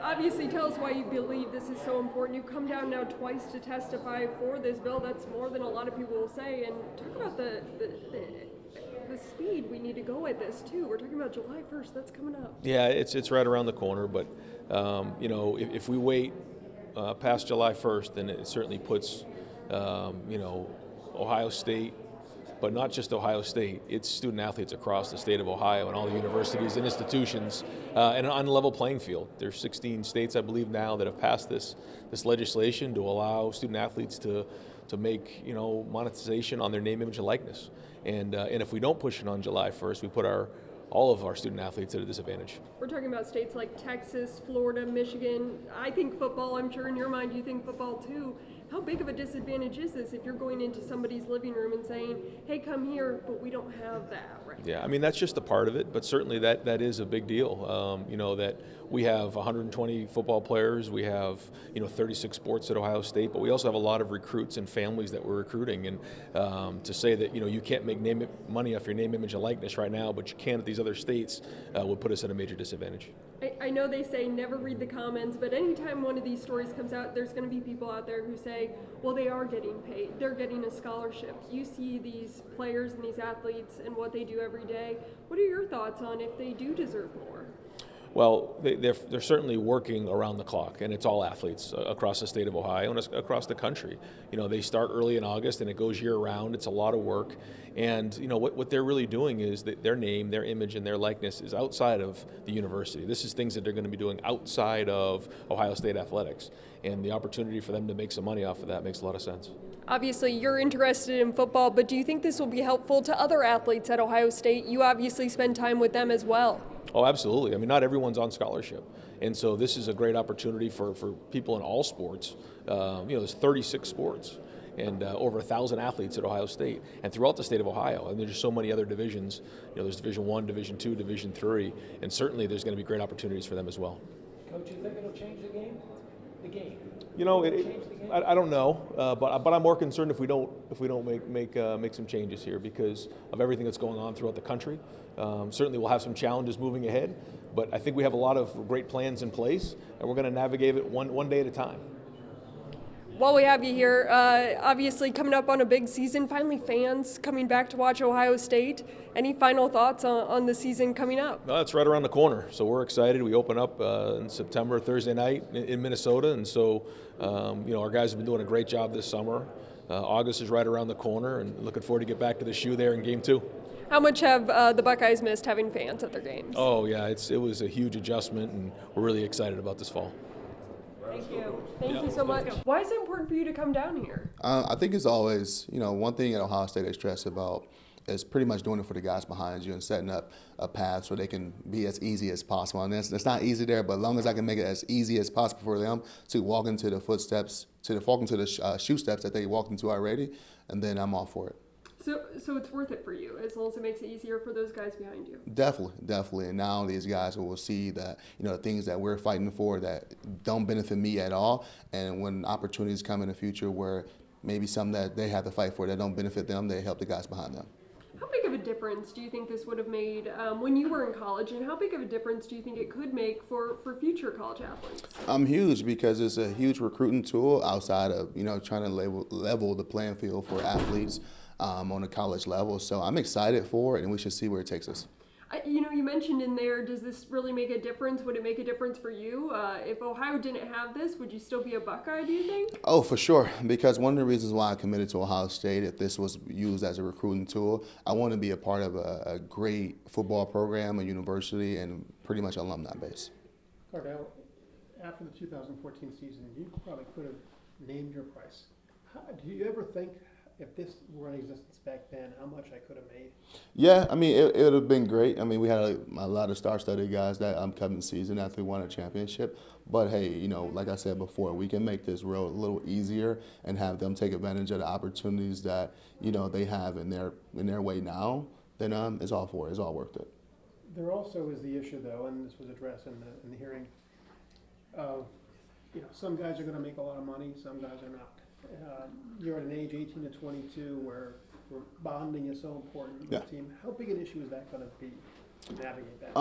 Obviously, tell us why you believe this is so important. You've come down now twice to testify for this bill. That's more than a lot of people will say. And talk about the speed we need to go at this too. We're talking about July 1st. That's coming up. Yeah, it's right around the corner. But if we wait past July 1st, then it certainly puts Ohio State, but not just Ohio State, it's student athletes across the state of Ohio and all the universities and institutions in an unlevel playing field. There's 16 states, I believe, now that have passed this legislation to allow student athletes to make monetization on their name, image, and likeness. And if we don't push it on July 1st, we put all of our student athletes at a disadvantage. We're talking about states like Texas, Florida, Michigan. I think football. I'm sure in your mind you think football too. How big of a disadvantage is this if you're going into somebody's living room and saying, hey, come here, but we don't have that right Yeah, I mean, that's just a part of it, but certainly that is a big deal. That we have 120 football players, we have 36 sports at Ohio State, but we also have a lot of recruits and families that we're recruiting. And to say that you can't make money off your name, image, and likeness right now, but you can at these other states would put us at a major disadvantage. I know they say never read the comments, but anytime one of these stories comes out, there's going to be people out there who say, well, they are getting paid. They're getting a scholarship. You see these players and these athletes and what they do every day. What are your thoughts on if they do deserve more? Well, they're certainly working around the clock, and it's all athletes across the state of Ohio and across the country. They start early in August, and it goes year-round. It's a lot of work, and what they're really doing is that their name, their image, and their likeness is outside of the university. This is things that they're going to be doing outside of Ohio State athletics, and the opportunity for them to make some money off of that makes a lot of sense. Obviously, you're interested in football, but do you think this will be helpful to other athletes at Ohio State? You obviously spend time with them as well. Oh, absolutely. I mean, not everyone's on scholarship. And so this is a great opportunity for people in all sports. There's 36 sports and over 1,000 athletes at Ohio State and throughout the state of Ohio. And there's just so many other divisions. There's Division I, Division II, Division III, and certainly there's going to be great opportunities for them as well. Coach, you think it'll change the game? I don't know, but I'm more concerned if we don't make some changes here because of everything that's going on throughout the country. Certainly, we'll have some challenges moving ahead, but I think we have a lot of great plans in place, and we're going to navigate it one day at a time. While we have you here, obviously coming up on a big season, finally fans coming back to watch Ohio State. Any final thoughts on the season coming up? No, it's right around the corner, so we're excited. We open up in September, Thursday night in Minnesota, and so our guys have been doing a great job this summer. August is right around the corner, and looking forward to get back to the shoe there in Game 2. How much have the Buckeyes missed having fans at their games? Oh, yeah, it was a huge adjustment, and we're really excited about this fall. Thank you. Thank you so much. Why is it important for you to come down here? I think it's always, one thing at Ohio State I stress about is pretty much doing it for the guys behind you and setting up a path so they can be as easy as possible. And it's not easy there, but as long as I can make it as easy as possible for them to walk into the footsteps, walk into the shoe steps that they walked into already, and then I'm all for it. So it's worth it for you as long as it makes it easier for those guys behind you. Definitely. And now these guys will see that, the things that we're fighting for that don't benefit me at all. And when opportunities come in the future where maybe some that they have to fight for that don't benefit them, they help the guys behind them. How big of a difference do you think this would have made when you were in college, and how big of a difference do you think it could make for future college athletes? Huge, because it's a huge recruiting tool outside of, trying to level the playing field for athletes on a college level. So I'm excited for it, and we should see where it takes us. You mentioned in there, does this really make a difference? Would it make a difference for you? If Ohio didn't have this, would you still be a Buckeye, do you think? Oh, for sure. Because one of the reasons why I committed to Ohio State, if this was used as a recruiting tool, I want to be a part of a great football program, a university, and pretty much alumni base. Cardale, after the 2014 season, you probably could have named your price. Do you ever think, if this were in existence back then, how much I could have made? Yeah, it would have been great. We had a lot of star-studded guys that coming season after we won a championship. But hey, like I said before, we can make this road a little easier and have them take advantage of the opportunities that they have in their way now. Then it's all for it. It's all worth it. There also is the issue, though, and this was addressed in the hearing. Some guys are going to make a lot of money, some guys are not. You're at an age 18 to 22 where bonding is so important with the team. How big an issue is that going to be to navigate that?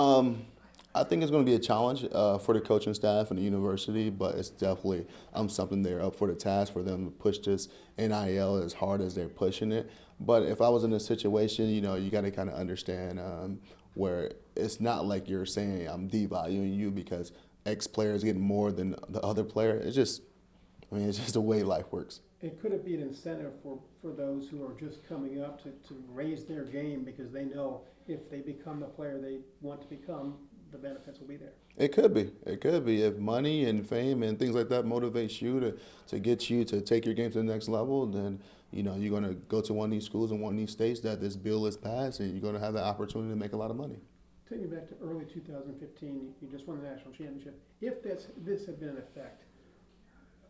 I think it's going to be a challenge for the coaching staff and the university, but it's definitely something they're up for the task for them to push this NIL as hard as they're pushing it. But if I was in a situation, you know, you got to kind of understand where it's not like you're saying I'm devaluing you because X player is getting more than the other player. It's just, I mean, it's just the way life works. And could it be an incentive for those who are just coming up to raise their game because they know if they become the player they want to become, the benefits will be there? It could be. It could be. If money and fame and things like that motivates you to get you to take your game to the next level, then you know you're going to go to one of these schools in one of these states that this bill is passed, and you're going to have the opportunity to make a lot of money. Taking you back to early 2015, you just won the national championship. If this had been in effect,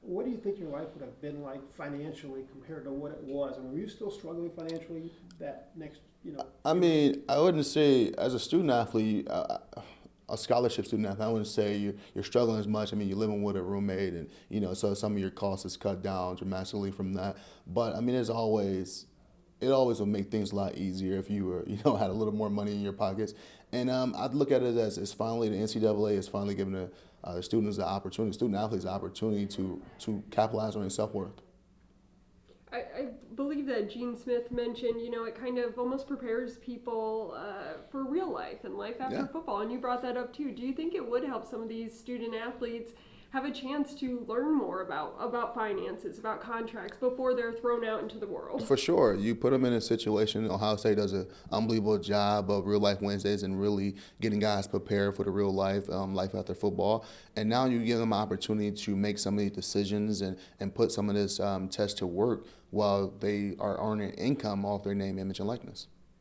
what do you think your life would have been like financially compared to what it was? I mean, were you still struggling financially that next, you know? I mean, I wouldn't say as a student athlete, a scholarship student athlete, I wouldn't say you're struggling as much. I mean, you're living with a roommate, and you know, so some of your costs is cut down dramatically from that. But I mean, it always will make things a lot easier if you were, you know, had a little more money in your pockets. And I'd look at it as it's finally the NCAA is finally giving the students the opportunity, student athletes the opportunity to capitalize on their self-worth. I believe that Gene Smith mentioned, you know, it kind of almost prepares people for real life and life after football, and you brought that up too. Do you think it would help some of these student athletes have a chance to learn more about finances, about contracts before they're thrown out into the world? For sure. You put them in a situation, Ohio State does an unbelievable job of Real Life Wednesdays and really getting guys prepared for the real life, life after football. And now you give them an opportunity to make some of these decisions and put some of this test to work while they are earning income off their name, image, and likeness.